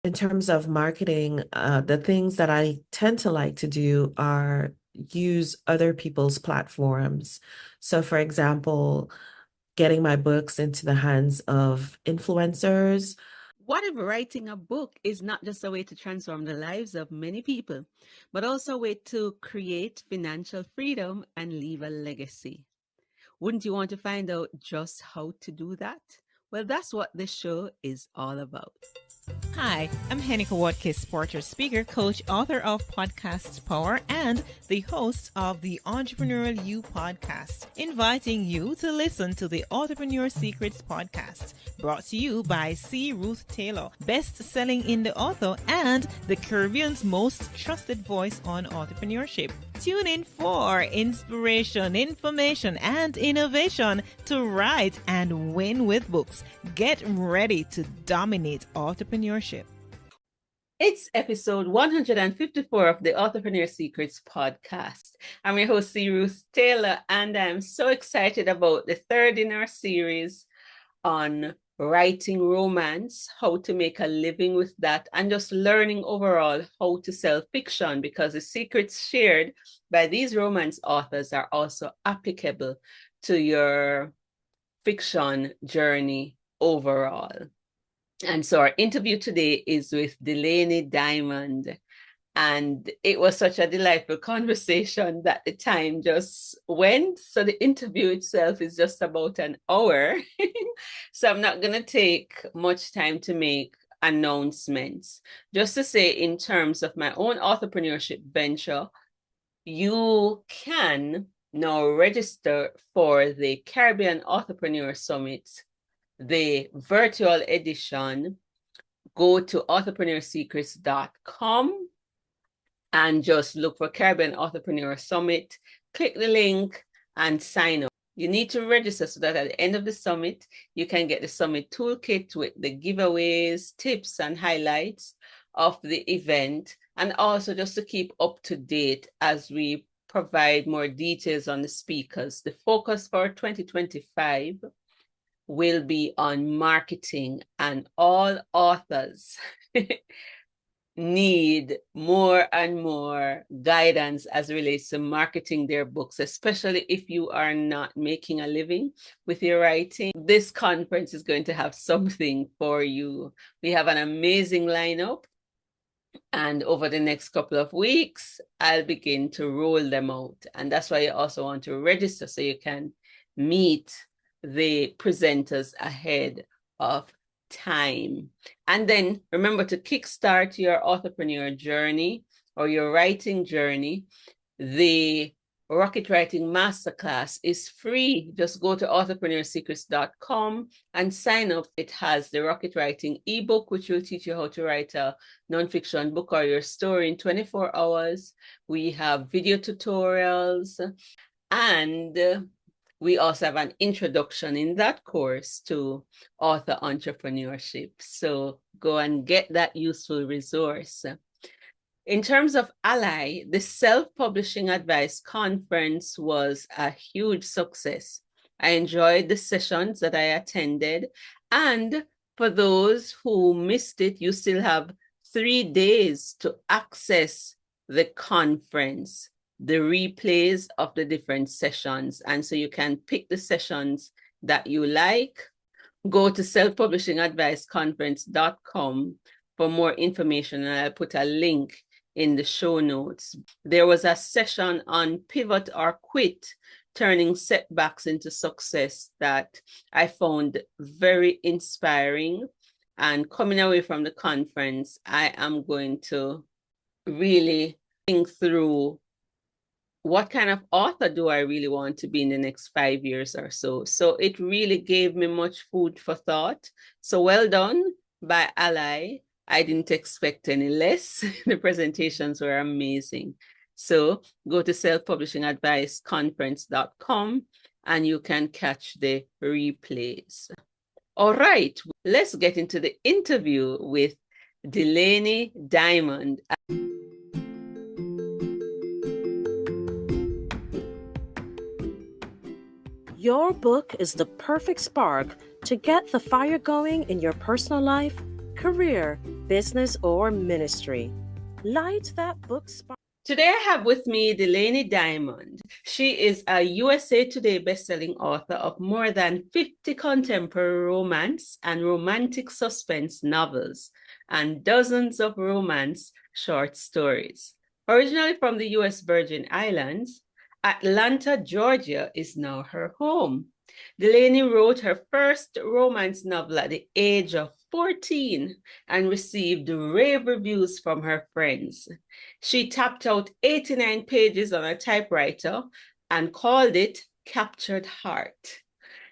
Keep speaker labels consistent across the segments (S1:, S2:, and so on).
S1: In terms of marketing, the things that I tend to like to do are use other people's platforms. So, for example, getting my books into the hands of influencers.
S2: What if writing a book is not just a way to transform the lives of many people, but also a way to create financial freedom and leave a legacy? Wouldn't you want to find out just how to do that? Well, that's what this show is all about.
S3: Hi, I'm Henika Watkins, Porter, speaker, coach, author of Podcast Power, and the host of the Entrepreneurial You podcast, inviting you to listen to the Authorpreneur Secrets podcast, brought to you by C. Ruth Taylor, best-selling indie author and the Caribbean's most trusted voice on entrepreneurship. Tune in for inspiration, information, and innovation to write and win with books. Get ready to dominate entrepreneurship.
S2: It's episode 154 of the Authorpreneur Secrets podcast. I'm your host, C. Ruth Taylor, and I'm so excited about the third in our series on writing romance, how to make a living with that, and just learning overall how to sell fiction, because the secrets shared by these romance authors are also applicable to your fiction journey overall. And so our interview today is with Delaney Diamond. And it was such a delightful conversation that the time just went. So the interview itself is just about an hour. So I'm not going to take much time to make announcements. Just to say, in terms of my own entrepreneurship venture, you can now register for the Caribbean Authorpreneur Summit, the virtual edition. Go to authorpreneursecrets.com and just look for Caribbean Authorpreneur Summit, click the link and sign up. You need to register so that at the end of the summit, you can get the summit toolkit with the giveaways, tips, and highlights of the event, and also just to keep up to date as we provide more details on the speakers. The focus for 2025 will be on marketing, and all authors need more and more guidance as it relates to marketing their books, especially if you are not making a living with your writing. This conference is going to have something for you. We have an amazing lineup, and over the next couple of weeks, I'll begin to roll them out. And that's why you also want to register so you can meet the presenters ahead of time. And then remember to kickstart your authorpreneur journey or your writing journey. The Rocket Writing Masterclass is free. Just go to authorpreneursecrets.com and sign up. It has the Rocket Writing ebook, which will teach you how to write a nonfiction book or your story in 24 hours. We have video tutorials, and we also have an introduction in that course to author entrepreneurship. So go and get that useful resource. In terms of Ally, the Self-Publishing Advice Conference was a huge success. I enjoyed the sessions that I attended. And for those who missed it, you still have 3 days to access the conference, the replays of the different sessions. And so you can pick the sessions that you like. Go to selfpublishingadviceconference.com for more information, and I'll put a link in the show notes. There was a session on pivot or quit, turning setbacks into success, that I found very inspiring. And coming away from the conference, I am going to really think through what kind of author do I really want to be in the next 5 years or so. So it really gave me much food for thought. So well done by Ally. I didn't expect any less. The presentations were amazing. So go to selfpublishingadviceconference.com and you can catch the replays. All right, let's get into the interview with Delaney Diamond.
S4: Your book is the perfect spark to get the fire going in your personal life, career, business, or ministry. Light that book spark.
S2: Today I have with me Delaney Diamond. She is a USA Today bestselling author of more than 50 contemporary romance and romantic suspense novels and dozens of romance short stories. Originally from the US Virgin Islands, Atlanta, Georgia is now her home. Delaney wrote her first romance novel at the age of 14 and received rave reviews from her friends. She tapped out 89 pages on a typewriter and called it Captured Heart.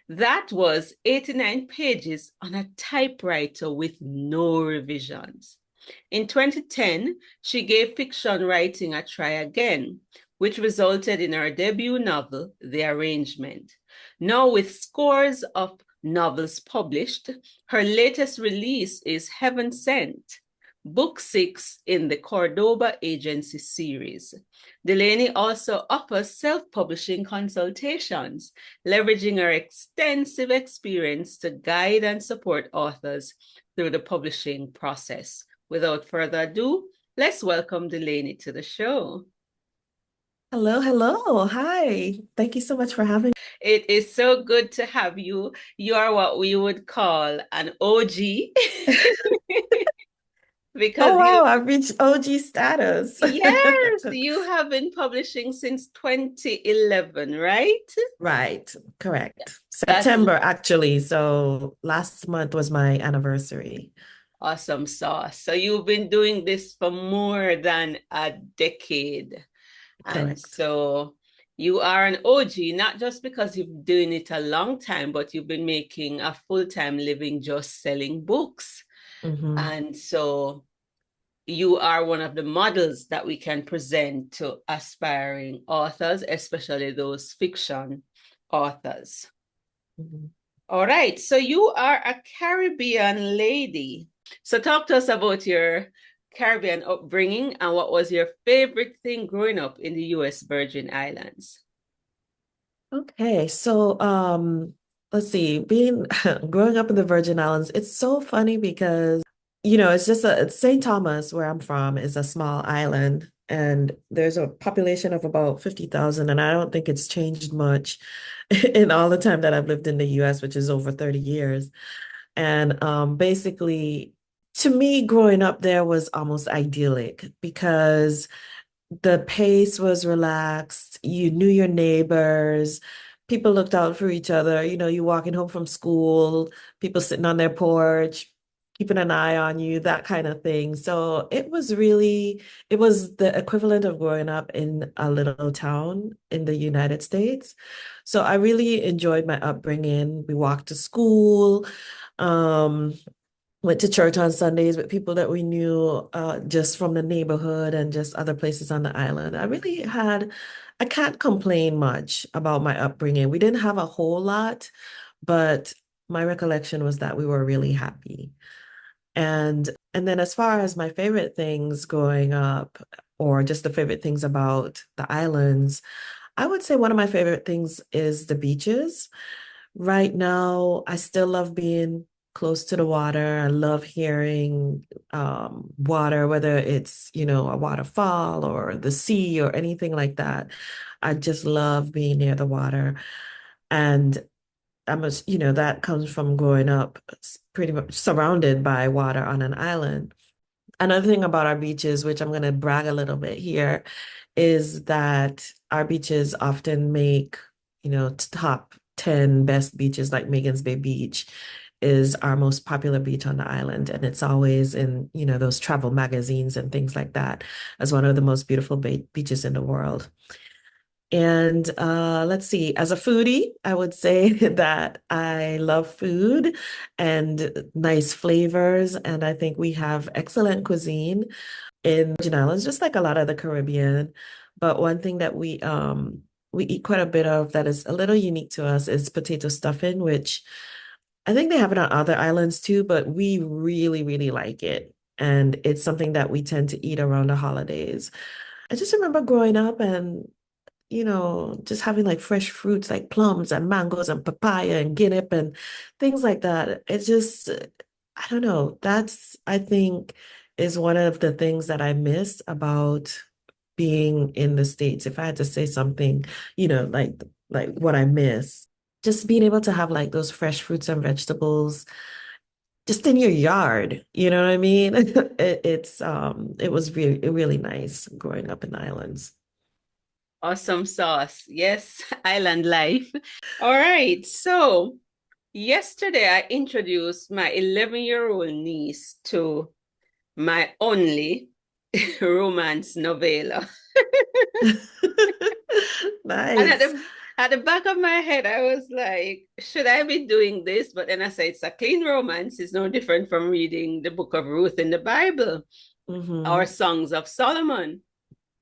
S2: That was 89 pages on a typewriter with no revisions. In 2010, she gave fiction writing a try again, which resulted in her debut novel, The Arrangement. Now, with scores of novels published, her latest release is Heaven Sent, Book 6 in the Cordoba Agency series. Delaney also offers self-publishing consultations, leveraging her extensive experience to guide and support authors through the publishing process. Without further ado, let's welcome Delaney to the show.
S1: Hello, hello. Hi. Thank you so much for having me.
S2: It is so good to have you. You are what we would call an OG. Because
S1: Oh, wow. I've reached OG status.
S2: yes, you have been publishing since 2011, right?
S1: Right. Correct.
S2: That's
S1: September, actually. So last month was my anniversary.
S2: awesome sauce. So you've been doing this for more than a decade. And
S1: Correct.
S2: so you are an OG, not just because you've been doing it a long time, but you've been making a full-time living just selling books. And so you are one of the models that we can present to aspiring authors, especially those fiction authors. All right, so you are a Caribbean lady. So talk to us about your Caribbean upbringing and what was your favorite thing growing up in the US Virgin Islands?
S1: Okay, so let's see, being growing up in the Virgin Islands, it's so funny because it's just St. Thomas, where I'm from, is a small island, and there's a population of about 50,000, and I don't think it's changed much in all the time that I've lived in the US, which is over 30 years. And basically, to me, growing up there was almost idyllic because the pace was relaxed. You knew your neighbors. People looked out for each other. You walking home from school, people sitting on their porch, keeping an eye on you, that kind of thing. So it was the equivalent of growing up in a little town in the United States. So I really enjoyed my upbringing. We walked to school. Um, Went to church on Sundays with people that we knew just from the neighborhood and just other places on the island. I can't complain much about my upbringing. We didn't have a whole lot, but my recollection was that we were really happy. And then as far as my favorite things growing up, or just the favorite things about the islands, I would say one of my favorite things is the beaches. Right now, I still love being close to the water. I love hearing water, whether it's, a waterfall or the sea or anything like that. I just love being near the water. And that comes from growing up pretty much surrounded by water on an island. Another thing about our beaches, which I'm going to brag a little bit here, is that our beaches often make, top 10 best beaches, like Megan's Bay Beach is our most popular beach on the island. And it's always in, those travel magazines and things like that as one of the most beautiful beaches in the world. And let's see, as a foodie, I would say that I love food and nice flavors. And I think we have excellent cuisine in Virgin Islands, just like a lot of the Caribbean. But one thing that we eat quite a bit of that is a little unique to us is potato stuffing, which I think they have it on other islands too, but we really, really like it. And it's something that we tend to eat around the holidays. I just remember growing up and just having like fresh fruits like plums and mangoes and papaya and guinea and things like that. I don't know. That's, I think, is one of the things that I miss about being in the States. If I had to say something, like what I miss, just being able to have like those fresh fruits and vegetables just in your yard. You know what I mean? It was really nice growing up in the islands.
S2: Awesome sauce. Yes, island life. All right. So yesterday I introduced my 11-year-old niece to my only romance novella. And
S1: Nice.
S2: at the back of my head, I was like, should I be doing this? But then I said, it's a clean romance. It's no different from reading the book of Ruth in the Bible or
S1: Hmm.
S2: Songs of Solomon.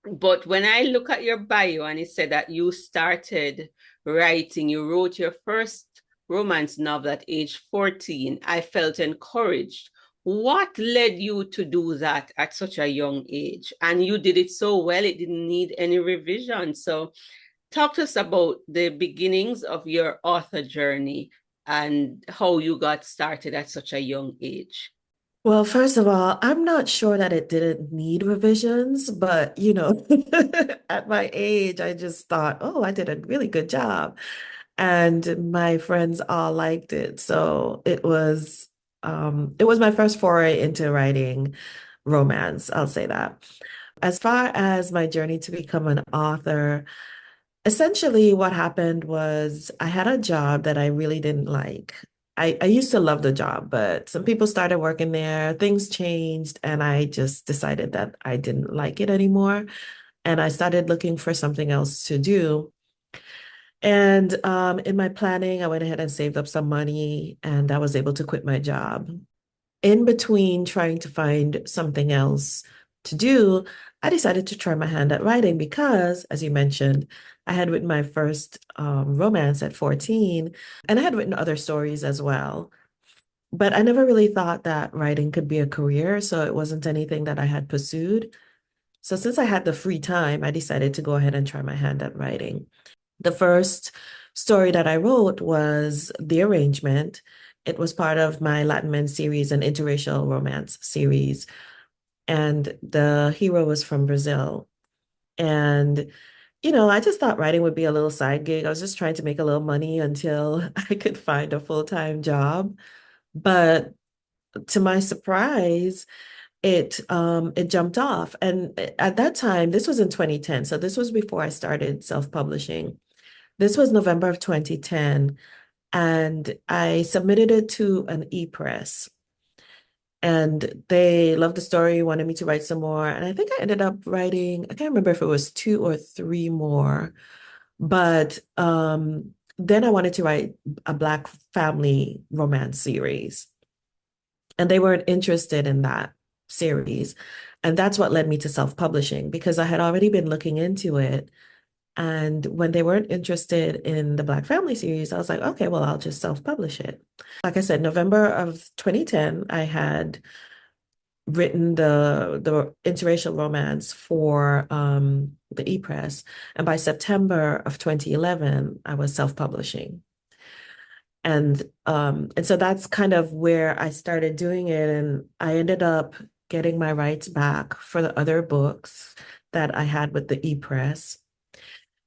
S2: But when I look at your bio and it said that you started writing, you wrote your first romance novel at age 14, I felt encouraged. What led you to do that at such a young age? And you did it so well, it didn't need any revision. So talk to us about the beginnings of your author journey and how you got started at such a young age.
S1: Well, first of all, I'm not sure that it didn't need revisions, but at my age, I just thought, oh, I did a really good job. And my friends all liked it. So it was my first foray into writing romance, I'll say that. As far as my journey to become an author, essentially, what happened was I had a job that I really didn't like. I used to love the job, but some people started working there, things changed, and I just decided that I didn't like it anymore. And I started looking for something else to do. And in my planning, I went ahead and saved up some money, and I was able to quit my job. In between trying to find something else to do, I decided to try my hand at writing because, as you mentioned, I had written my first romance at 14, and I had written other stories as well. But I never really thought that writing could be a career, so it wasn't anything that I had pursued. So since I had the free time, I decided to go ahead and try my hand at writing. The first story that I wrote was The Arrangement. It was part of my Latin Men series, an interracial romance series. And the hero was from Brazil. And, I just thought writing would be a little side gig. I was just trying to make a little money until I could find a full-time job. But to my surprise, it jumped off. And at that time, this was in 2010. So this was before I started self-publishing. This was November of 2010, and I submitted it to an e-press. And they loved the story, wanted me to write some more. And I think I ended up writing, I can't remember if it was two or three more, but then I wanted to write a Black family romance series. And they weren't interested in that series. And that's what led me to self-publishing because I had already been looking into it. And when they weren't interested in the Black Family series, I was like, okay, well, I'll just self-publish it. Like I said, November of 2010, I had written the interracial romance for the e-press. And by September of 2011, I was self-publishing. And so that's kind of where I started doing it. And I ended up getting my rights back for the other books that I had with the e-press.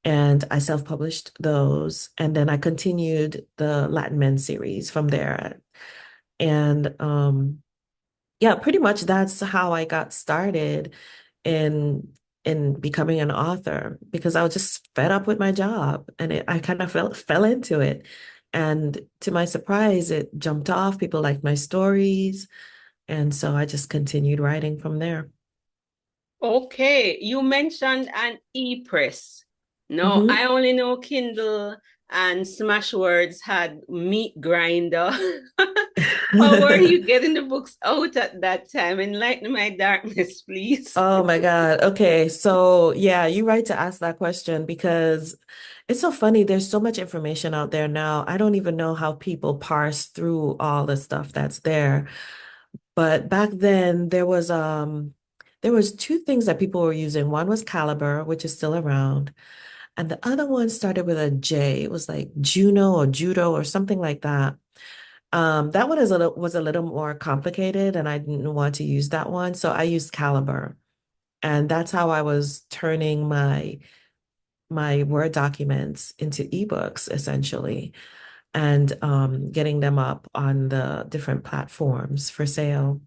S1: And I self-published those. And then I continued the Latin Men series from there. And yeah, pretty much that's how I got started in becoming an author because I was just fed up with my job and I kind of fell into it. And to my surprise, it jumped off. People liked my stories. And so I just continued writing from there.
S2: Okay, you mentioned an e-press. No,
S1: Hmm.
S2: I only know Kindle and Smashwords had meat grinder. How were you getting the books out at that time? Enlighten my darkness, please.
S1: Oh my God. Okay. So yeah, you're right to ask that question because it's so funny. There's so much information out there now. I don't even know how people parse through all the stuff that's there. But back then there was two things that people were using. One was Caliber, which is still around, and the other one started with a J. It was like Juno or Judo or something like that. That one was a little more complicated, and I didn't want to use that one, so I used Caliber, and that's how I was turning my Word documents into ebooks essentially, and getting them up on the different platforms for sale.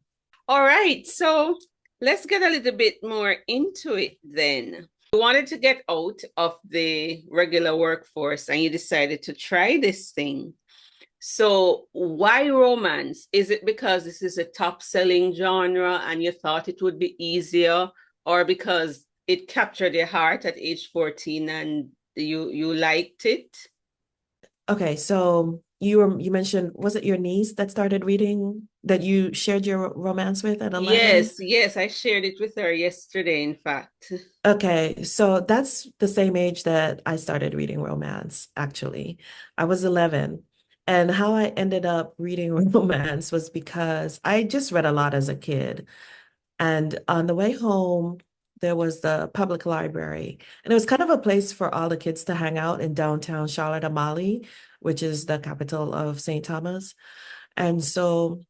S2: All right, so let's get a little bit more into it then. You wanted to get out of the regular workforce and you decided to try this thing. So why romance? Is it because this is a top-selling genre and you thought it would be easier, or because it captured your heart at age 14 and you liked it?
S1: Okay, so you mentioned, was it your niece that started reading that you shared your romance with at 11?
S2: Yes, I shared it with her yesterday, in fact.
S1: Okay, so that's the same age that I started reading romance, actually. I was 11. And how I ended up reading romance was because I just read a lot as a kid. And on the way home, there was the public library. And it was kind of a place for all the kids to hang out in downtown Charlotte Amalie, which is the capital of St. Thomas. And so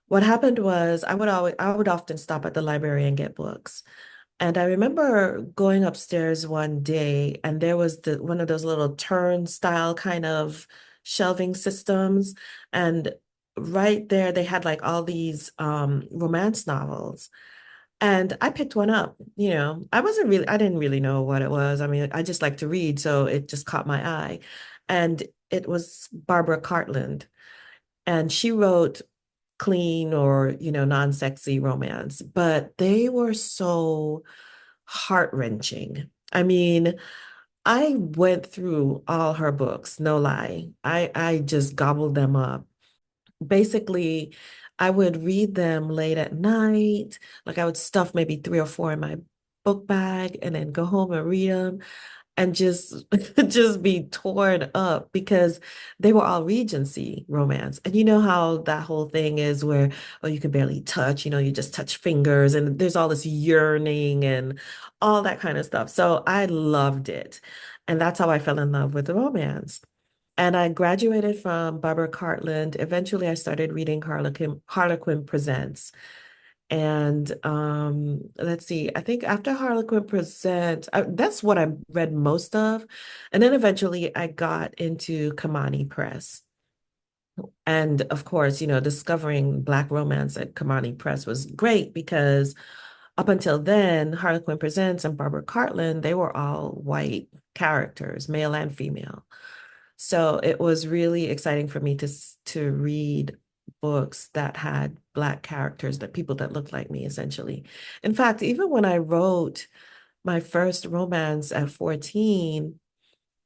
S1: what happened was I would often stop at the library and get books. And I remember going upstairs one day, and there was the one of those little turnstile kind of shelving systems. And right there, they had like all these romance novels. And I picked one up. I didn't really know what it was. I mean, I just like to read, so it just caught my eye. And it was Barbara Cartland. And she wrote clean or, non-sexy romance, but they were so heart-wrenching. I mean, I went through all her books, no lie. I just gobbled them up. Basically, I would read them late at night. Like I would stuff maybe three or four in my book bag and then go home and read them and just just be torn up because they were all Regency romance. And you know how that whole thing is where, oh, you can barely touch, you just touch fingers and there's all this yearning and all that kind of stuff. So I loved it. And that's how I fell in love with romance. And I graduated from Barbara Cartland. Eventually, I started reading Harlequin Presents. And let's see, I think after Harlequin Presents, that's what I read most of. And then eventually I got into Kamani Press. And of course, discovering Black romance at Kamani Press was great because up until then, Harlequin Presents and Barbara Cartland, they were all white characters, male and female. So it was really exciting for me to read books that had Black characters, that people that looked like me, essentially. In fact, even when I wrote my first romance at 14,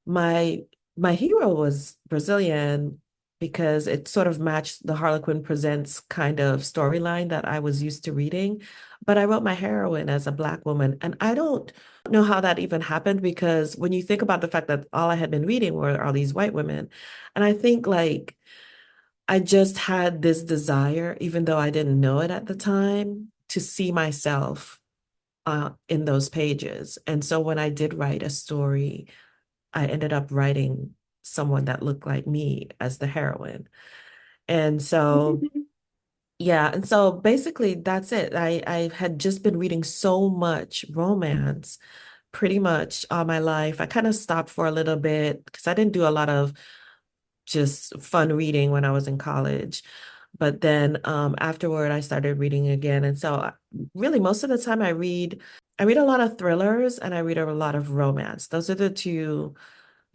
S1: my my hero was Brazilian because it sort of matched the Harlequin Presents kind of storyline that I was used to reading. But I wrote my heroine as a Black woman, and I don't know how that even happened because when you think about the fact that all I had been reading were all these white women, and I think like I just had this desire, even though I didn't know it at the time, to see myself in those pages. And so when I did write a story, I ended up writing someone that looked like me as the heroine. And so, yeah, and so basically that's it. I had just been reading so much romance pretty much all my life. I kind of stopped for a little bit because I didn't do a lot of just fun reading when I was in college. But then afterward, I started reading again. And so really most of the time I read a lot of thrillers and I read a lot of romance. Those are the two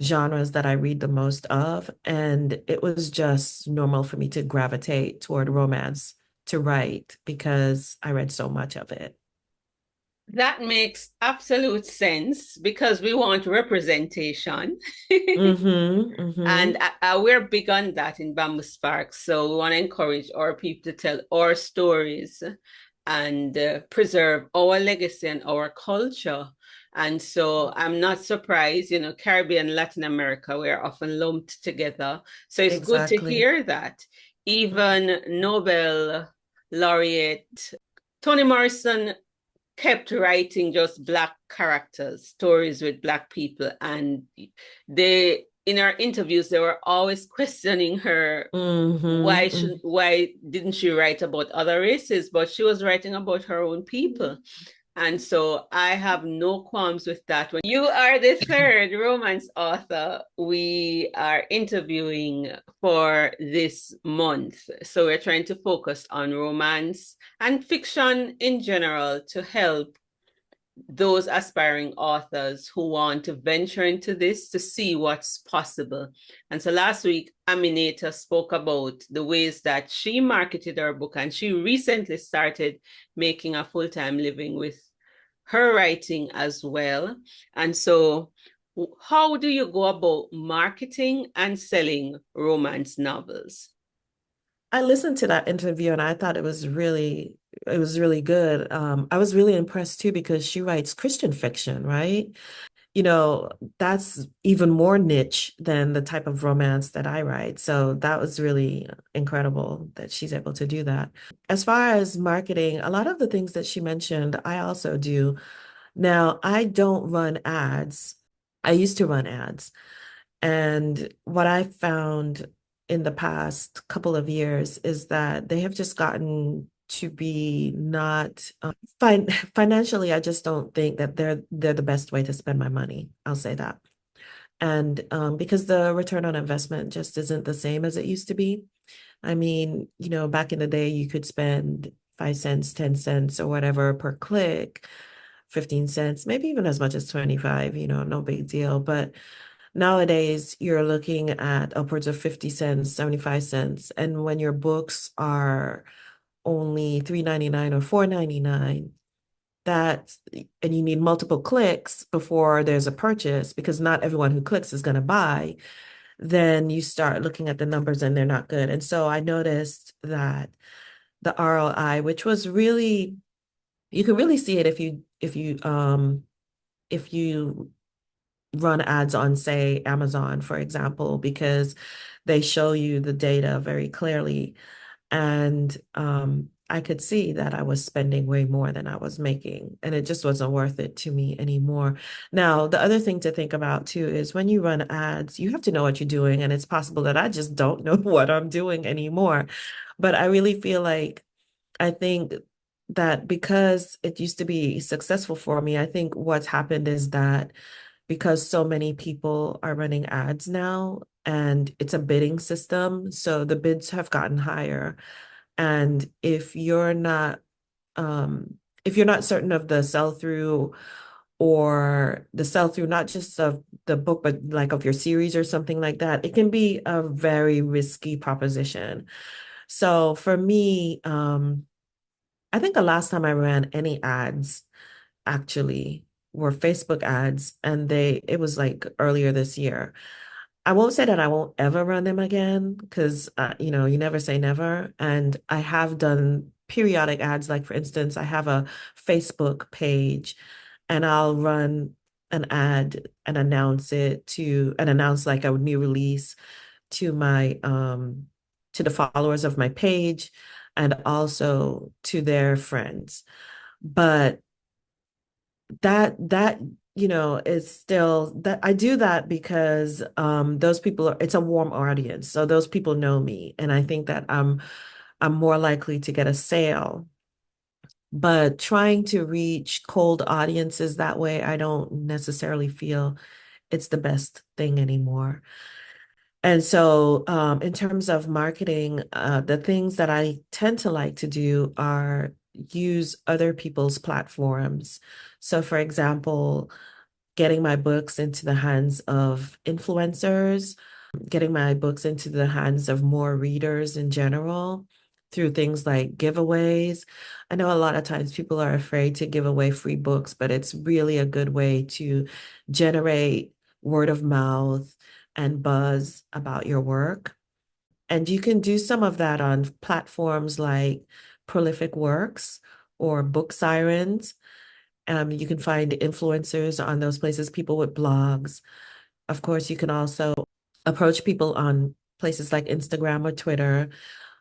S1: genres that I read the most of. And it was just normal for me to gravitate toward romance to write because I read so much of it.
S2: That makes absolute sense because we want representation.
S1: Mm-hmm, mm-hmm.
S2: And we're big on that in Bamboo Sparks. So we want to encourage our people to tell our stories and preserve our legacy and our culture. And so I'm not surprised, Caribbean, Latin America, we're often lumped together. So it's good to
S1: Exactly.
S2: hear that. Even Nobel laureate Toni Morrison kept writing just Black characters, stories with Black people, and they in our interviews, they were always questioning her.
S1: Mm-hmm.
S2: Why didn't she write about other races? But she was writing about her own people. And so I have no qualms with that. When you are the third romance author we are interviewing for this month. So we're trying to focus on romance and fiction in general to help those aspiring authors who want to venture into this to see what's possible. And so last week, Aminata spoke about the ways that she marketed her book, and she recently started making a full-time living with her writing as well. And so how do you go about marketing and selling romance novels?
S1: I listened to that interview and I thought it was really good. I was really impressed too because she writes Christian fiction, right? You know, that's even more niche than the type of romance that I write. So that was really incredible that she's able to do that. As far as marketing, a lot of the things that she mentioned, I also do. Now, I don't run ads. I used to run ads. And what I found in the past couple of years is that they have just gotten to be not financially, I just don't think that they're the best way to spend my money. I'll say that. And because the return on investment just isn't the same as it used to be. I mean, back in the day, you could spend 5 cents, 10 cents, or whatever per click, 15 cents, maybe even as much as 25, no big deal. But nowadays, you're looking at upwards of 50 cents, 75 cents. And when your books are only 3.99 or 4.99, that and you need multiple clicks before there's a purchase because not everyone who clicks is going to buy, then you start looking at the numbers and they're not good. And so I noticed that the ROI, which was really, you can really see it if you run ads on, say, Amazon, for example, because they show you the data very clearly. And I could see that I was spending way more than I was making, and it just wasn't worth it to me anymore. Now, the other thing to think about too is when you run ads, you have to know what you're doing, and it's possible that I just don't know what I'm doing anymore. But I really feel like I think that because it used to be successful for me, I think what's happened is that because so many people are running ads now and it's a bidding system, so the bids have gotten higher. And if you're not certain of the sell through or the sell through, not just of the book, but like of your series or something like that, it can be a very risky proposition. So for me, I think the last time I ran any ads actually were Facebook ads, and it was like earlier this year. I won't say that I won't ever run them again because you never say never. And I have done periodic ads. Like for instance, I have a Facebook page and I'll run an ad and announce like a new release to my to the followers of my page and also to their friends. But that is still that I do that because those people it's a warm audience. So those people know me and I think that I'm more likely to get a sale. But trying to reach cold audiences that way, I don't necessarily feel it's the best thing anymore. And so, in terms of marketing, the things that I tend to like to do are use other people's platforms. So, for example, getting my books into the hands of influencers, getting my books into the hands of more readers in general through things like giveaways. I know a lot of times people are afraid to give away free books, but it's really a good way to generate word of mouth and buzz about your work. And you can do some of that on platforms like Prolific Works or Book Sirens. You can find influencers on those places, people with blogs. Of course, you can also approach people on places like Instagram or Twitter.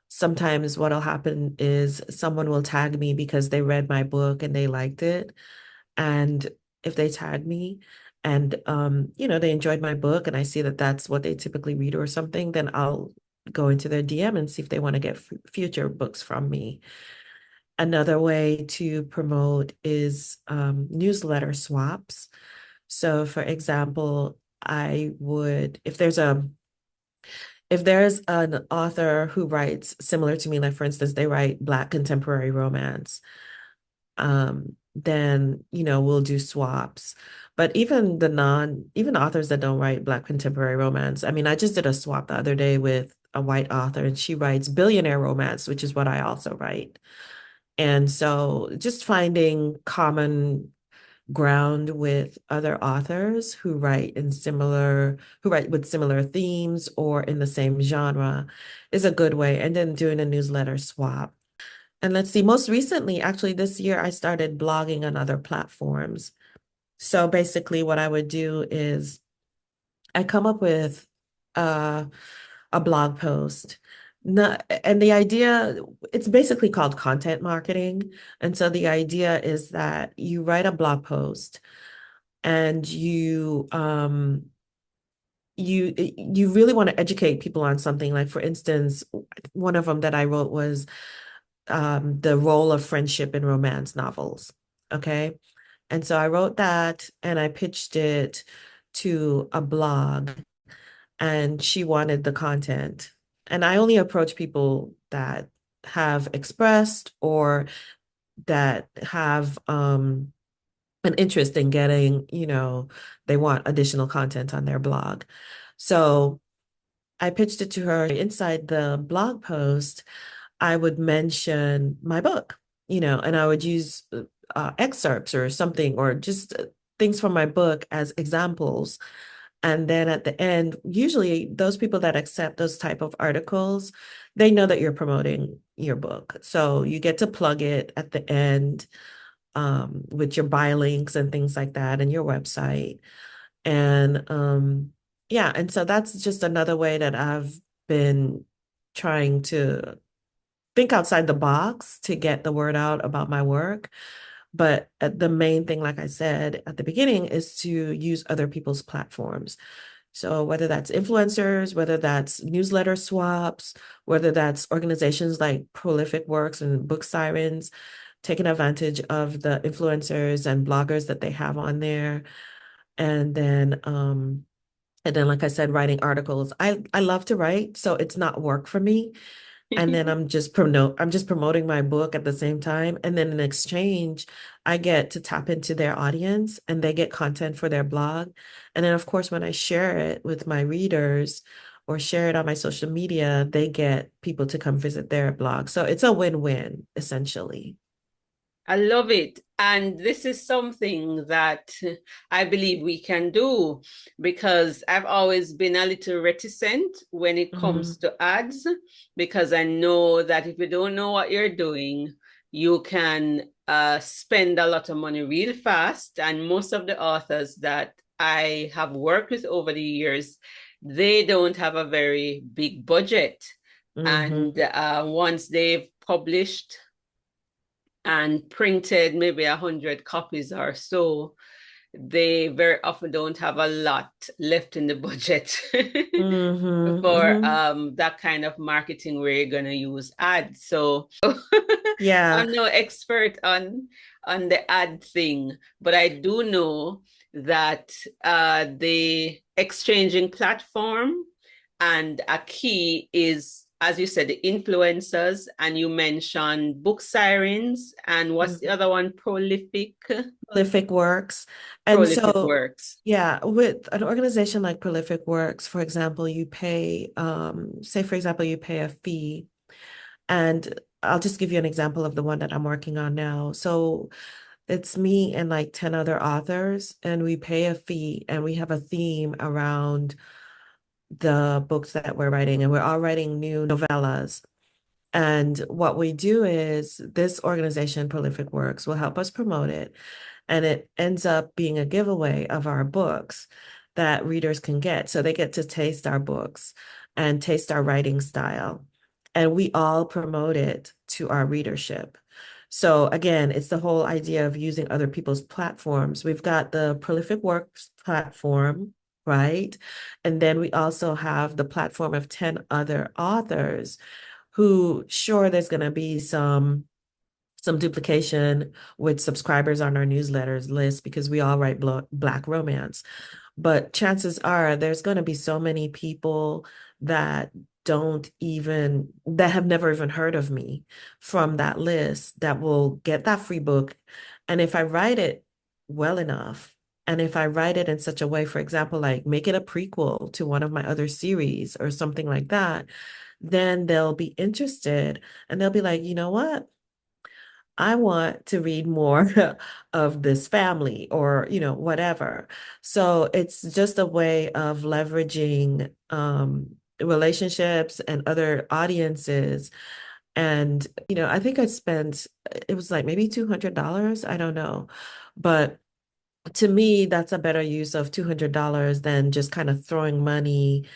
S1: Sometimes what'll happen is someone will tag me because they read my book and they liked it. And if they tag me and they enjoyed my book and I see that that's what they typically read or something, then I'll go into their DM and see if they want to get future books from me. Another way to promote is newsletter swaps. So, for example, I would, if there's an author who writes similar to me, like for instance, they write Black contemporary romance, then we'll do swaps. But even authors that don't write Black contemporary romance, I mean, I just did a swap the other day with a white author, and she writes billionaire romance, which is what I also write. And so just finding common ground with other authors who write with similar themes or in the same genre is a good way. And then doing a newsletter swap. And let's see, most recently, actually this year, I started blogging on other platforms. So basically what I would do is I come up with uh, a blog post. No, and the idea, it's basically called content marketing. And so the idea is that you write a blog post and you really want to educate people on something. Like for instance, one of them that I wrote was the role of friendship in romance novels. Okay. And so I wrote that and I pitched it to a blog and she wanted the content. And I only approach people that have expressed or that have an interest in getting, they want additional content on their blog. So I pitched it to her. Inside the blog post, I would mention my book, and I would use excerpts or something, or just things from my book as examples. And then at the end, usually those people that accept those type of articles, they know that you're promoting your book. So you get to plug it at the end with your buy links and things like that and your website. And yeah, and so that's just another way that I've been trying to think outside the box to get the word out about my work. But the main thing, like I said at the beginning, is to use other people's platforms. So whether that's influencers, whether that's newsletter swaps, whether that's organizations like Prolific Works and Book Sirens, taking advantage of the influencers and bloggers that they have on there. And then like I said, writing articles. I love to write, so it's not work for me. And then I'm just promoting my book at the same time. And then in exchange, I get to tap into their audience and they get content for their blog. And then of course, when I share it with my readers or share it on my social media, they get people to come visit their blog. So it's a win-win, essentially.
S2: I love it. And this is something that I believe we can do because I've always been a little reticent when it comes
S1: Mhm.
S2: to ads, because I know that if you don't know what you're doing, you can spend a lot of money real fast. And most of the authors that I have worked with over the years, they don't have a very big budget. And
S1: Mhm.
S2: once they've published and printed maybe 100 copies or so, they very often don't have a lot left in the budget
S1: Mhm.
S2: for
S1: Mhm.
S2: that kind of marketing where you're going to use ads. So
S1: Yeah.
S2: I'm no expert on the ad thing, but I do know that the exchanging platform and a key is, as you said, the influencers, and you mentioned book sirens, and what's the
S1: Mhm.
S2: other one?
S1: Prolific Works. And
S2: Prolific
S1: so,
S2: works.
S1: yeah, with an organization like Prolific Works, for example, you pay, say, for example, you pay a fee. And I'll just give you an example of the one that I'm working on now. So it's me and like 10 other authors, and we pay a fee and we have a theme around the books that we're writing. And we're all writing new novellas. And what we do is this organization, Prolific Works, will help us promote it. And it ends up being a giveaway of our books that readers can get. So they get to taste our books and taste our writing style. And we all promote it to our readership. So again, it's the whole idea of using other people's platforms. We've got the Prolific Works platform, right? And then we also have the platform of 10 other authors who, sure, there's going to be some duplication with subscribers on our newsletters list because we all write Black romance. But chances are there's going to be so many people that that have never even heard of me from that list that will get that free book. And if I write it well enough, and if I write it in such a way, for example, like make it a prequel to one of my other series or something like that, then they'll be interested and they'll be like, you know what? I want to read more of this family or, whatever. So it's just a way of leveraging relationships and other audiences. And, I think I spent, it was like maybe $200. I don't know. But to me, that's a better use of $200 than just kind of throwing money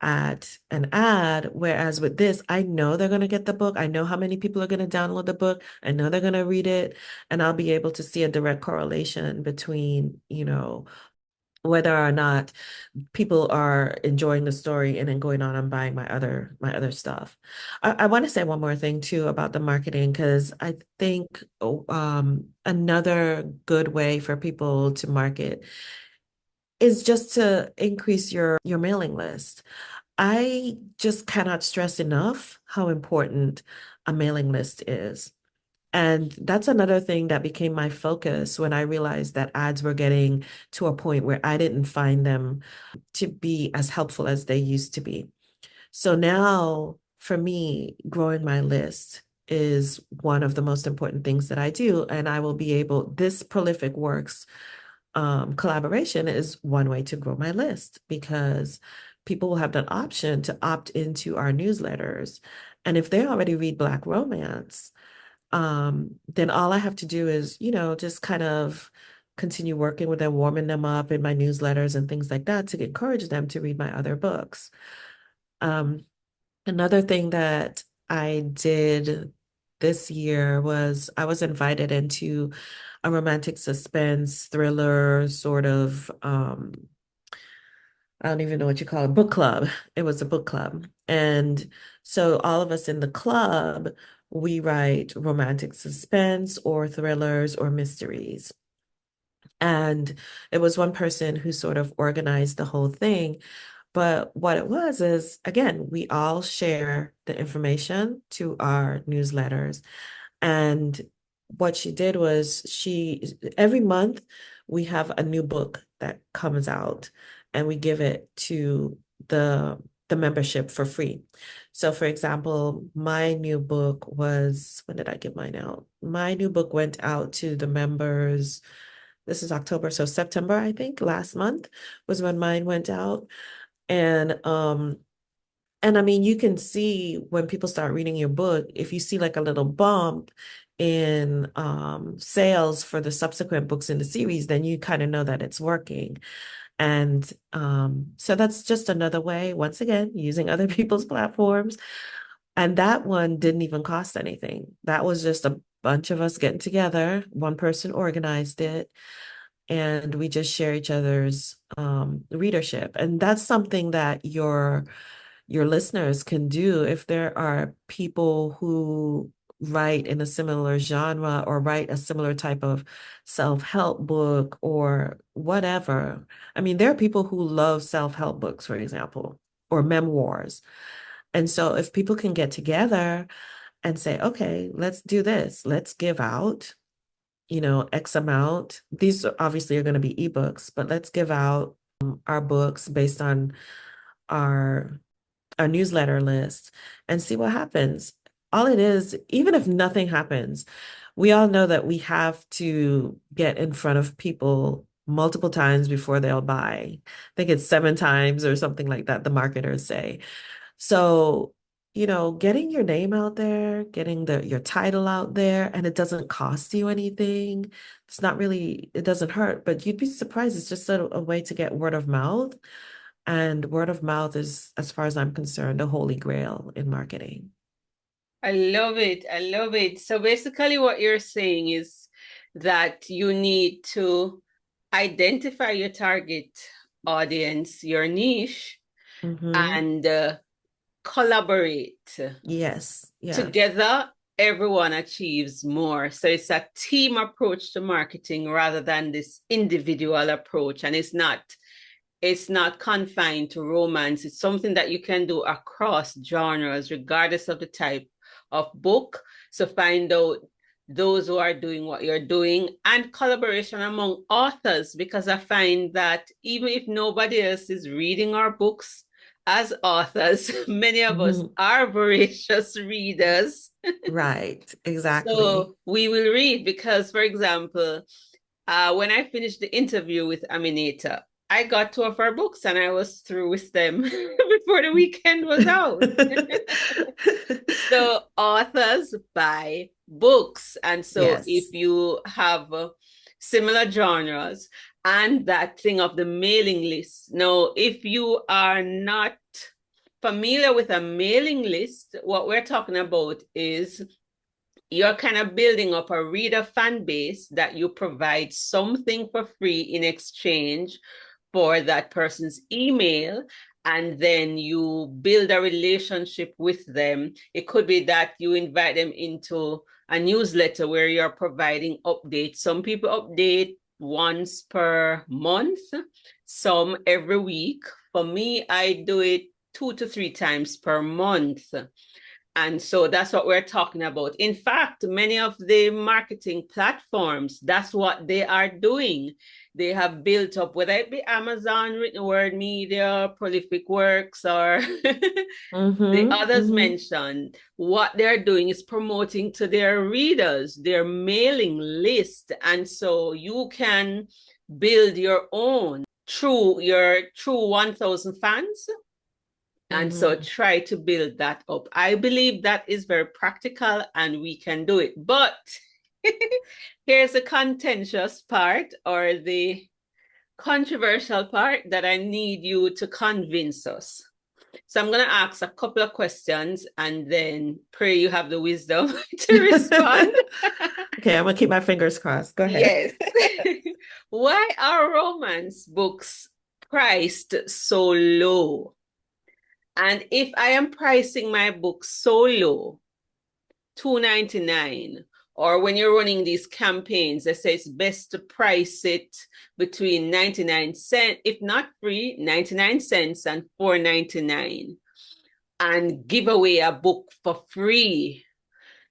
S1: at an ad. Whereas with this, I know they're going to get the book. I know how many people are going to download the book. I know they're going to read it. And I'll be able to see a direct correlation between, whether or not people are enjoying the story and then going on and buying my other stuff. I want to say one more thing too about the marketing, because I think another good way for people to market is just to increase your mailing list. I just cannot stress enough how important a mailing list is. And that's another thing that became my focus when I realized that ads were getting to a point where I didn't find them to be as helpful as they used to be. So now, for me, growing my list is one of the most important things that I do. And I will be this Prolific Works collaboration is one way to grow my list because people will have that option to opt into our newsletters. And if they already read Black romance, then all I have to do is, just kind of continue working with them, warming them up in my newsletters and things like that to encourage them to read my other books. Um, Another thing that I did this year was I was invited into a romantic suspense thriller sort of I don't even know what you call it, book club. It was a book club. And so all of us in the club, we write romantic suspense or thrillers or mysteries. And it was one person who sort of organized the whole thing. But what it was is, again, we all share the information to our newsletters. And what she did was every month we have a new book that comes out and we give it to the membership for free. So for example, my new book was, when did I give mine out? My new book went out to the members. This is October, so September, I think, last month was when mine went out. And I mean, you can see when people start reading your book, if you see like a little bump in sales for the subsequent books in the series, then you kind of know that it's working. And so that's just another way, once again, using other people's platforms. And that one didn't even cost anything. That was just a bunch of us getting together. One person organized it and we just share each other's readership. And that's something that your listeners can do if there are people who write in a similar genre or write a similar type of self-help book or whatever. I mean, there are people who love self-help books, for example, or memoirs. And so if people can get together and say, okay, let's do this, let's give out, X amount. These obviously are going to be ebooks, but let's give out our books based on our newsletter list and see what happens. All it is, even if nothing happens, we all know that we have to get in front of people multiple times before they'll buy. I think it's 7 times or something like that, the marketers say. So, getting your name out there, getting your title out there, and it doesn't cost you anything. It doesn't hurt, but you'd be surprised. It's just a way to get word of mouth. And word of mouth is, as far as I'm concerned, the holy grail in marketing.
S2: I love it. I love it. So basically, what you're saying is that you need to identify your target audience, your niche,
S1: Mm-hmm.
S2: and collaborate.
S1: Yes. Yeah.
S2: Together, everyone achieves more. So it's a team approach to marketing rather than this individual approach. And it's not confined to romance. It's something that you can do across genres, regardless of the type of book. So find out those who are doing what you're doing and collaboration among authors, because I find that even if nobody else is reading our books, as authors, many of us
S1: Mhm.
S2: are voracious readers.
S1: Right. Exactly.
S2: So we will read because, for example, when I finished the interview with Aminata, I got two of her books and I was through with them before the weekend was out. So authors buy books. And so if
S1: Yes.
S2: you have similar genres and that thing of the mailing list, now, if you are not familiar with a mailing list, what we're talking about is you're kind of building up a reader fan base that you provide something for free in exchange for that person's email, and then you build a relationship with them. It could be that you invite them into a newsletter where you're providing updates. Some people update once per month, some every week. For me, I do it 2 to 3 times per month. And so that's what we're talking about. In fact, many of the marketing platforms, that's what they are doing. They have built up, whether it be Amazon, Written Word Media, Prolific Works, or the
S1: Mm-hmm.
S2: others
S1: Mm-hmm.
S2: mentioned, what they're doing is promoting to their readers, their mailing list. And so you can build your own through your true 1,000 fans, and so
S1: Mm-hmm.
S2: try to build that up. I believe that is very practical and we can do it. But here's the contentious part, or the controversial part, that I need you to convince us. So I'm going to ask a couple of questions and then pray you have the wisdom to respond.
S1: Okay, I'm gonna keep my fingers crossed. Go ahead.
S2: Yes. Why are romance books priced so low? And if I am pricing my book so low, $2.99, or when you're running these campaigns, they say it's best to price it between 99 cents, if not free, 99 cents and $4.99, and give away a book for free.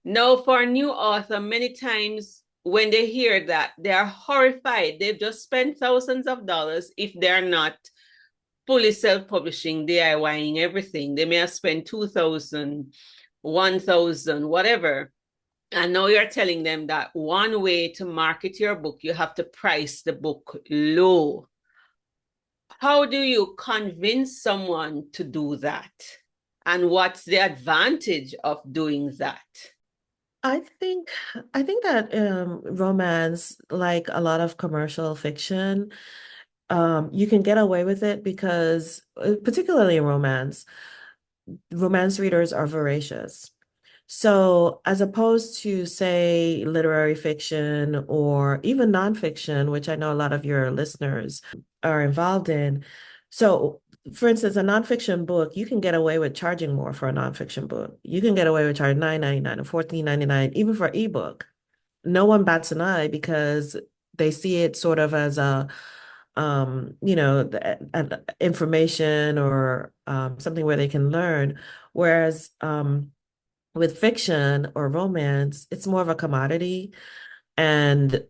S2: Now, for a new author, many times when they hear that, they are horrified. They've just spent thousands of dollars if they're not fully self-publishing, DIYing everything. They may have spent 2,000, 1,000, whatever. And now you're telling them that one way to market your book, you have to price the book low. How do you convince someone to do that? And what's the advantage of doing that?
S1: I think I think that romance, like a lot of commercial fiction, you can get away with it because, particularly in romance readers are voracious. So, as opposed to, say, literary fiction or even nonfiction, which I know a lot of your listeners are involved in. So, for instance, a nonfiction book, you can get away with charging more for a nonfiction book. You can get away with charging $9.99 or $14.99, even for ebook. No one bats an eye because they see it sort of as a an information or something where they can learn. Whereas with fiction or romance, it's more of a commodity. And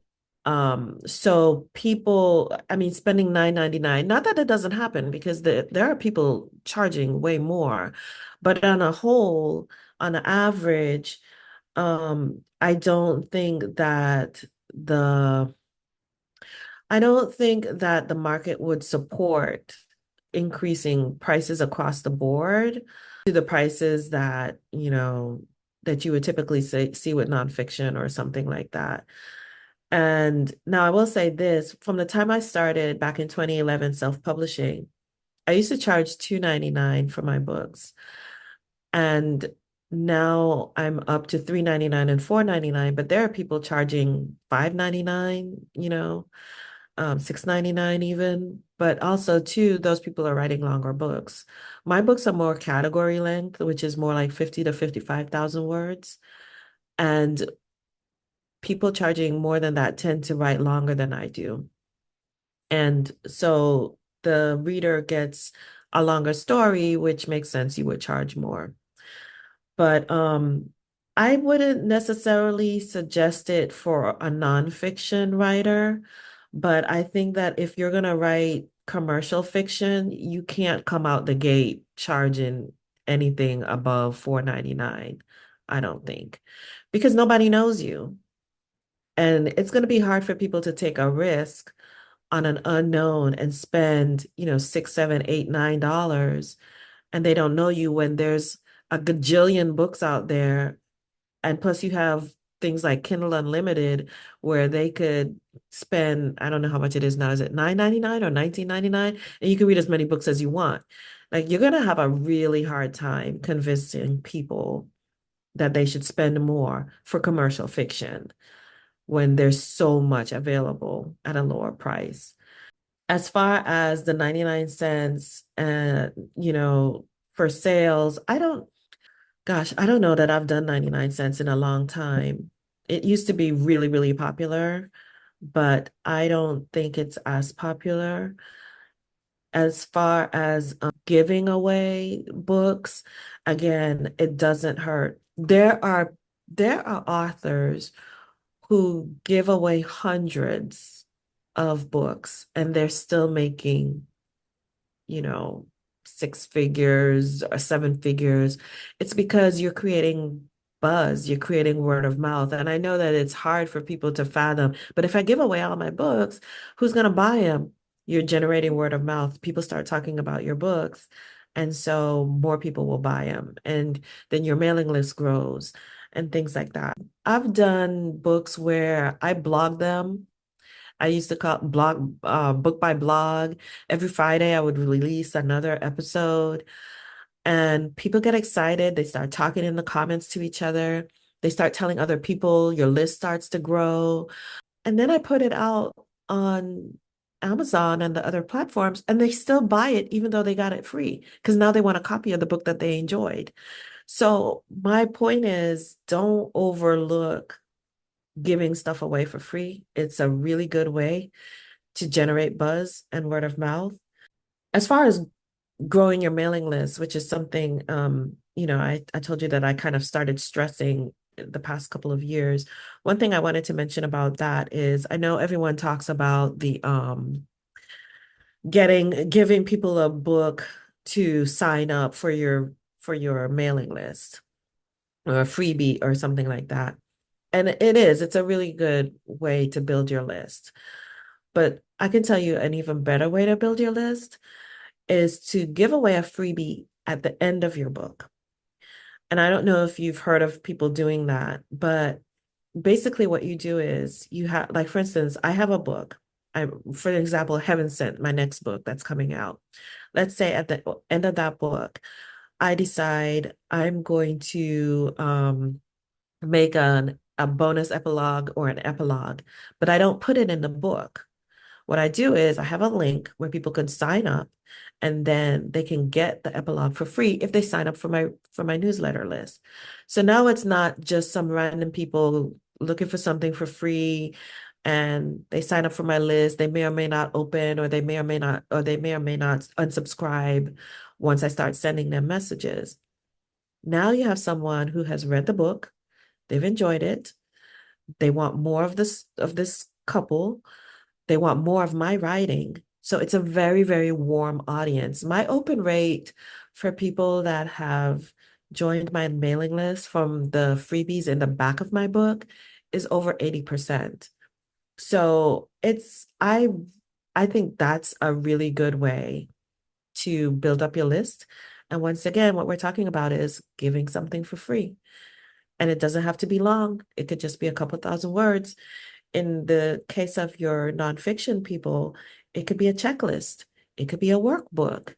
S1: so people, I mean, spending $9.99, not that it doesn't happen because there are people charging way more, but on a whole, on an average, I don't think that the I don't think that the market would support increasing prices across the board to the prices that, that you would typically see with nonfiction or something like that. And now I will say this, from the time I started back in 2011 self-publishing, I used to charge $2.99 for my books. And Now I'm up to $3.99 and $4.99, but there are people charging $5.99, $6.99 even. But also too, those people are writing longer books. My books are more category length, which is more like 50 to 55,000 words. And people charging more than that tend to write longer than I do. And so the reader gets a longer story, which makes sense. You would charge more. But I wouldn't necessarily suggest it for a nonfiction writer. But I think that if you're going to write commercial fiction, you can't come out the gate charging anything above $4.99, I don't think, because nobody knows you. And it's going to be hard for people to take a risk on an unknown and spend, six, seven, eight, $9, and they don't know you when there's a gajillion books out there. And plus you have things like Kindle Unlimited where they could spend, I don't know how much it is now. Is it $9.99 or $19.99? And you can read as many books as you want. Like you're gonna have a really hard time convincing people that they should spend more for commercial fiction when there's so much available at a lower price. As far as the 99 cents and, for sales, I don't know that I've done 99 cents in a long time. It used to be really, really popular, but I don't think it's as popular. As far as giving away books, again, it doesn't hurt. There are authors who give away hundreds of books and they're still making, you know, six figures or seven figures. It's because you're creating buzz, you're creating word of mouth. And I know that it's hard for people to fathom, but if I give away all my books, who's going to buy them? You're generating word of mouth. People start talking about your books. And so more people will buy them. And then your mailing list grows and things like that. I've done books where I blog them. I used to call blog book by blog. Every Friday I would release another episode and people get excited. They start talking in the comments to each other. They start telling other people, your list starts to grow. And then I put it out on Amazon and the other platforms and they still buy it even though they got it free because now they want a copy of the book that they enjoyed. So my point is don't overlook giving stuff away for free. It's a really good way to generate buzz and word of mouth. As far as growing your mailing list, which is something, I told you that I kind of started stressing the past couple of years. One thing I wanted to mention about that is I know everyone talks about the giving people a book to sign up for your mailing list or a freebie or something like that. And it's a really good way to build your list. But I can tell you an even better way to build your list is to give away a freebie at the end of your book. And I don't know if you've heard of people doing that, but basically what you do is you have, like, for instance, I have a book. For example, Heaven Sent, my next book that's coming out. Let's say at the end of that book, I decide I'm going to make a bonus epilogue or an epilogue, but I don't put it in the book. What I do is I have a link where people can sign up and then they can get the epilogue for free if they sign up for my newsletter list. So now it's not just some random people looking for something for free and they sign up for my list. They may or may not open or they may or may not unsubscribe once I start sending them messages. Now you have someone who has read the book, they've enjoyed it, they want more of this couple. They want more of my writing. So it's a very, very warm audience. My open rate for people that have joined my mailing list from the freebies in the back of my book is over 80%. So I think that's a really good way to build up your list. And once again, what we're talking about is giving something for free. And it doesn't have to be long. It could just be a couple thousand words. In the case of your nonfiction people, it could be a checklist. It could be a workbook.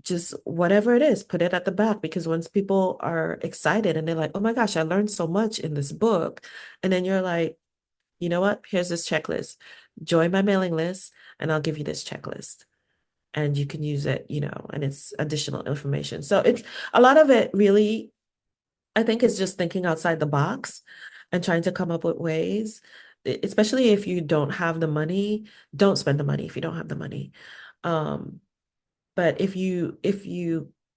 S1: just whatever it is, put it at the back, because once people are excited and they're like, oh my gosh, I learned so much in this book. And then you're like, you know what? Here's this checklist. Join my mailing list and I'll give you this checklist. And you can use it, and it's additional information. So it's a lot of it really, I think, is just thinking outside the box and trying to come up with ways, especially if you don't have the money, don't spend the money if you don't have the money. Um, but if you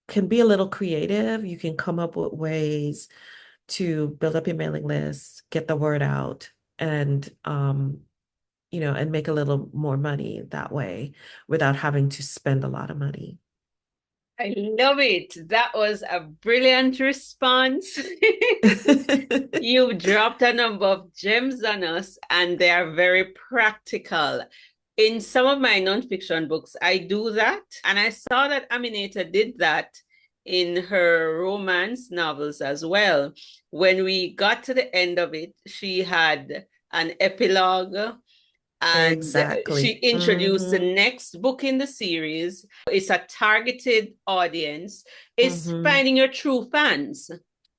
S1: can be a little creative, you can come up with ways to build up your mailing list, get the word out, and and make a little more money that way without having to spend a lot of money.
S2: I love it. That was a brilliant response. You dropped a number of gems on us, and they are very practical. In some of my nonfiction books, I do that. And I saw that Aminata did that in her romance novels as well. When we got to the end of it, she had an epilogue and she
S1: Exactly.
S2: introduced the next book in the series. It's a targeted audience. It's
S1: Hmm.
S2: finding your true fans.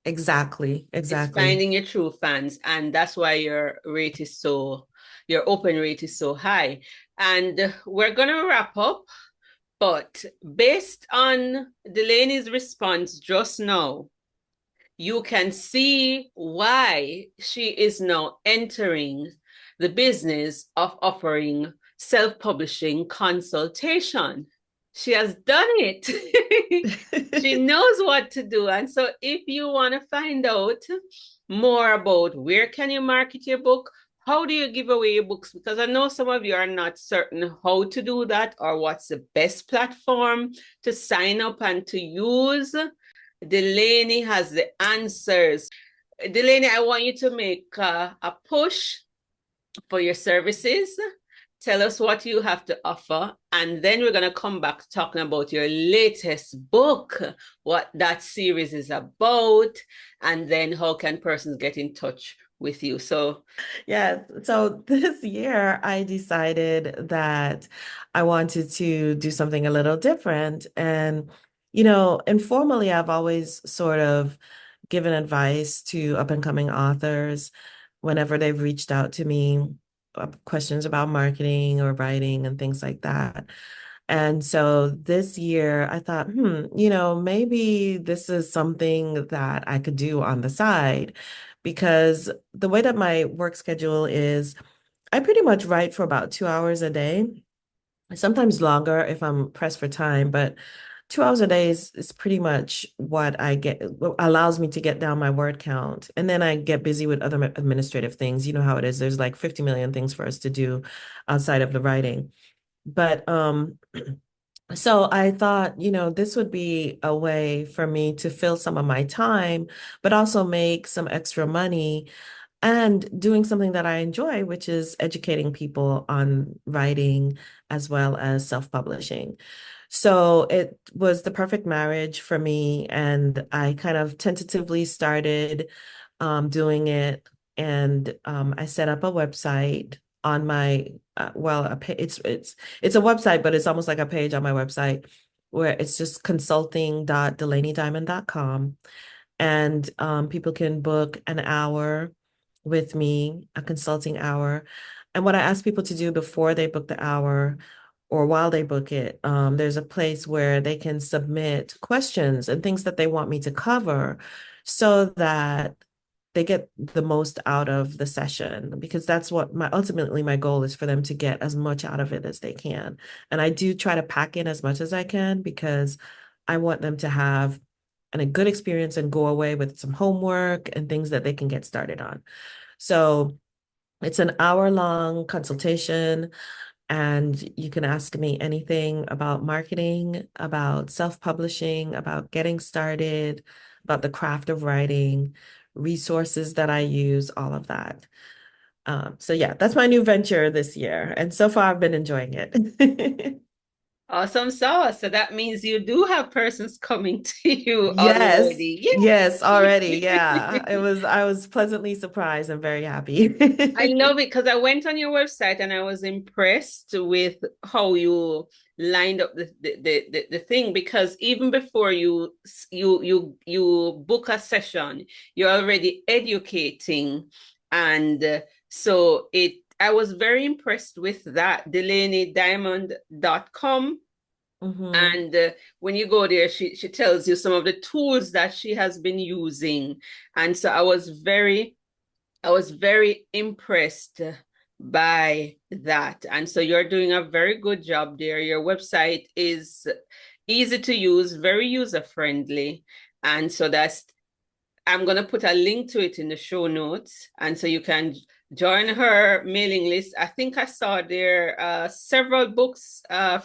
S1: Exactly.
S2: It's
S1: Exactly.
S2: finding your true fans, and that's why your open rate is so high. And we're gonna wrap up, but based on Delaney's response just now, you can see why she is now entering the business of offering self-publishing consultation. She has done it. She knows what to do. And so if you want to find out more about where can you market your book, how do you give away your books? Because I know some of you are not certain how to do that or what's the best platform to sign up and to use. Delaney has the answers. Delaney, I want you to make a push for your services. Tell us what you have to offer, and then we're going to come back talking about your latest book, what that series is about, and then how can persons get in touch with you. So,
S1: yeah. So this year I decided that I wanted to do something a little different. And, informally, I've always sort of given advice to up and coming authors whenever they've reached out to me, questions about marketing or writing and things like that. And so this year I thought, maybe this is something that I could do on the side, because the way that my work schedule is, I pretty much write for about 2 hours a day, sometimes longer if I'm pressed for time, but 2 hours a day is pretty much what I get, what allows me to get down my word count. And then I get busy with other administrative things. You know how it is. There's like 50 million things for us to do outside of the writing. But so I thought, this would be a way for me to fill some of my time, but also make some extra money and doing something that I enjoy, which is educating people on writing as well as self-publishing. So it was the perfect marriage for me, and I kind of tentatively started doing it, and I set up a website on my well, it's a website, but it's almost like a page on my website where it's just consulting.delaneydiamond.com, and people can book an hour with me, a consulting hour. And what I ask people to do before they book the hour or while they book it, there's a place where they can submit questions and things that they want me to cover so that they get the most out of the session, because that's what ultimately my goal is, for them to get as much out of it as they can. And I do try to pack in as much as I can, because I want them to have a good experience and go away with some homework and things that they can get started on. So it's an hour-long consultation, and you can ask me anything about marketing, about self-publishing, about getting started, about the craft of writing, resources that I use, all of that. So yeah, that's my new venture this year. And so far I've been enjoying it.
S2: Awesome sauce. So that means you do have persons coming to you
S1: Yes,
S2: already.
S1: yes, already. Yeah.
S2: Yay!
S1: I was pleasantly surprised and very happy.
S2: I love it because I went on your website and I was impressed with how you lined up the thing, because even before you book a session, you're already educating. And so it I was very impressed with that. DelaneyDiamond.com.
S1: Hmm.
S2: And when you go there, she tells you some of the tools that she has been using. And so I was very impressed by that. And so you're doing a very good job there. Your website is easy to use, very user friendly. And so I'm going to put a link to it in the show notes. And so you can join her mailing list. I think I saw there several books,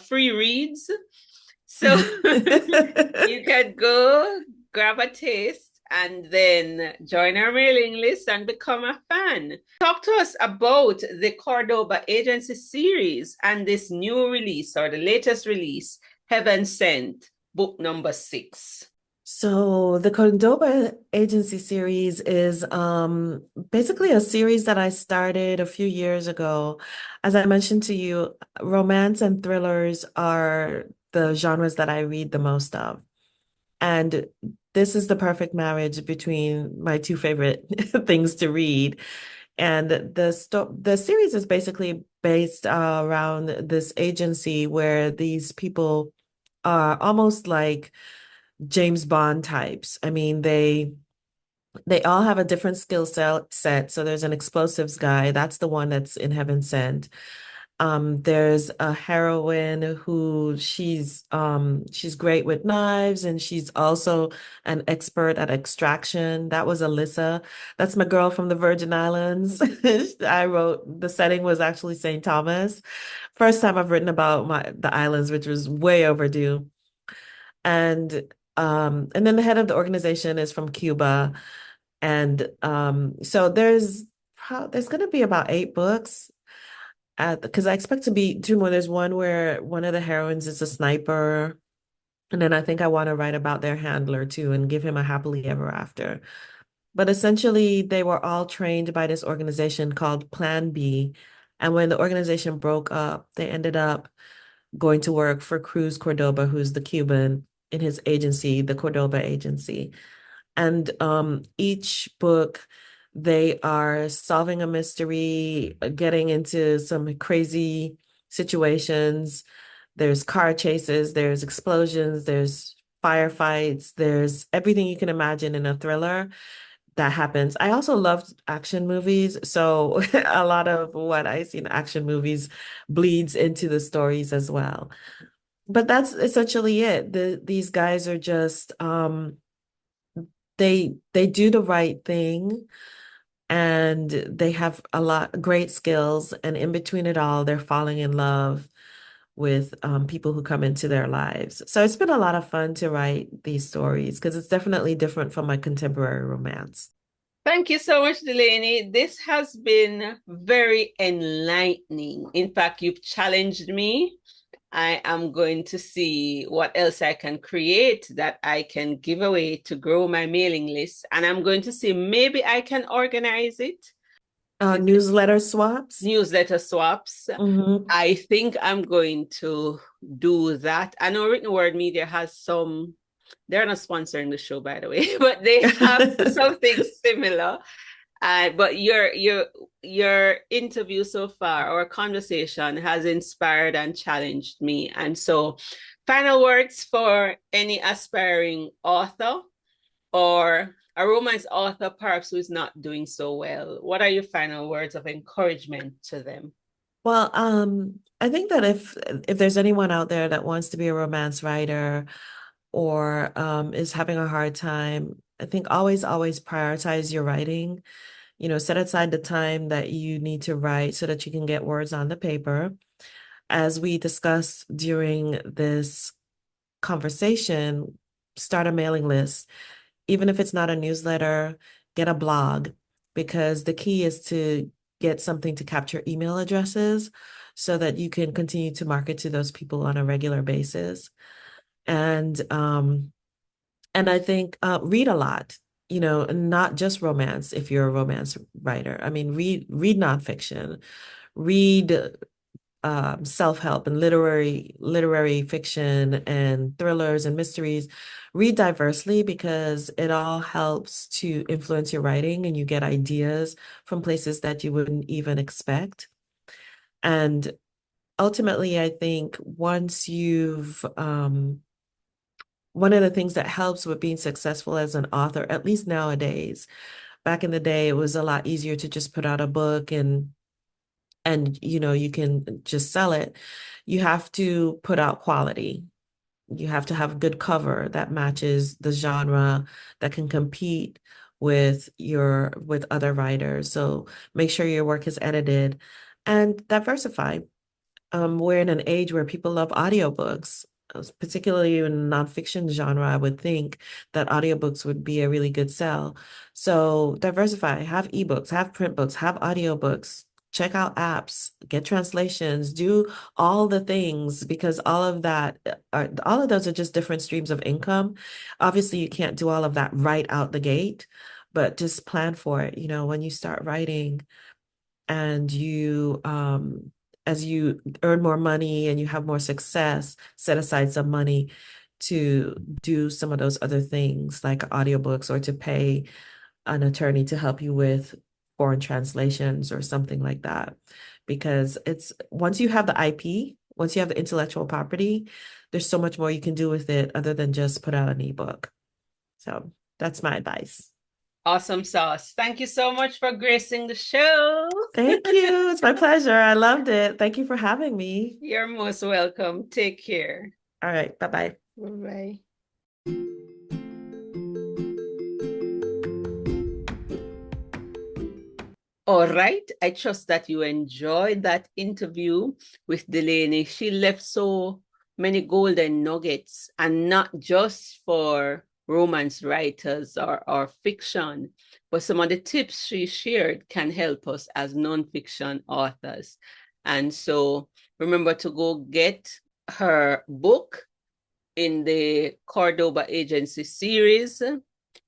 S2: free reads. So you can go grab a taste and then join our mailing list and become a fan. Talk to us about the Cordoba Agency series and this new release, or the latest release, Heaven Sent, book number 6.
S1: So the Cordoba Agency series is basically a series that I started a few years ago. As I mentioned to you, romance and thrillers are the genres that I read the most of. And this is the perfect marriage between my two favorite things to read. And the series is basically based around this agency where these people are almost like James Bond types. I mean, they all have a different set. So there's an explosives guy. That's the one that's in Heaven Sent. There's a heroine who she's great with knives, and she's also an expert at extraction. That was Alyssa. That's my girl from the Virgin Islands. I wrote the setting was actually St. Thomas. First time I've written about the islands, which was way overdue. And then the head of the organization is from Cuba. And so there's going to be about 8 books because I expect to be 2 more. There's one where one of the heroines is a sniper. And then I think I want to write about their handler too and give him a happily ever after. But essentially, they were all trained by this organization called Plan B. And when the organization broke up, they ended up going to work for Cruz Cordoba, who's the Cuban in his agency, the Cordoba Agency. And each book, they are solving a mystery, getting into some crazy situations. There's car chases, there's explosions, there's firefights, there's everything you can imagine in a thriller that happens. I also love action movies, so a lot of what I see in action movies bleeds into the stories as well. But that's essentially it. These guys are just they do the right thing, and they have a lot great skills, and in between it all they're falling in love with people who come into their lives. So it's been a lot of fun to write these stories because it's definitely different from my contemporary romance.
S2: Thank you so much, Delaney. This has been very enlightening. In fact, you've challenged me. I am going to see what else I can create that I can give away to grow my mailing list. And I'm going to see maybe I can organize it.
S1: Newsletter swaps.
S2: Newsletter swaps.
S1: Hmm.
S2: I think I'm going to do that. I know Written Word Media has some, they're not sponsoring the show, by the way, but they have something similar. But your interview so far, our conversation has inspired and challenged me. And so, final words for any aspiring author or a romance author, perhaps who is not doing so well. What are your final words of encouragement to them?
S1: Well, I think that if there's anyone out there that wants to be a romance writer or is having a hard time, I think always prioritize your writing. You know, set aside the time that you need to write so that you can get words on the paper. As we discussed during this conversation, start a mailing list. Even if it's not a newsletter, get a blog, because the key is to get something to capture email addresses. so that you can continue to market to those people on a regular basis. And I think read a lot, not just romance if you're a romance writer. I mean, read nonfiction, read self-help and literary fiction and thrillers and mysteries. Read diversely because it all helps to influence your writing and you get ideas from places that you wouldn't even expect. And ultimately, I think one of the things that helps with being successful as an author, at least nowadays, back in the day, it was a lot easier to just put out a book and you can just sell it. You have to put out quality. You have to have a good cover that matches the genre, that can compete with other writers. So make sure your work is edited and diversify. We're in an age where people love audiobooks, particularly in the nonfiction genre. I would think that audiobooks would be a really good sell. So diversify, have ebooks, have print books, have audiobooks. Check out apps, get translations, do all the things because all of those are just different streams of income. Obviously, you can't do all of that right out the gate, but just plan for it. When you start writing, and as you earn more money and you have more success, set aside some money to do some of those other things like audiobooks or to pay an attorney to help you with foreign translations or something like that. Because it's once you have the IP, once you have the intellectual property, there's so much more you can do with it other than just put out an ebook. So that's my advice.
S2: Awesome sauce. Thank you so much for gracing the show.
S1: Thank you. It's my pleasure. I loved it. Thank you for having me.
S2: You're most welcome. Take care.
S1: All right. Bye-bye.
S2: Bye-bye. All right. I trust that you enjoyed that interview with Delaney. She left so many golden nuggets, and not just for romance writers or fiction, but some of the tips she shared can help us as nonfiction authors. And so remember to go get her book in the Cordoba Agency series.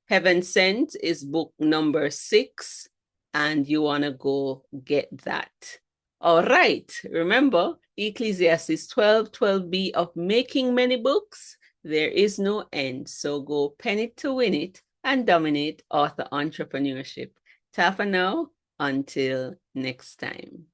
S2: Heaven Sent is book number 6, and you want to go get that. All right. Remember, Ecclesiastes 12:12b of making many books, there is no end. So go pen it to win it and dominate author entrepreneurship. Ta for now, until next time.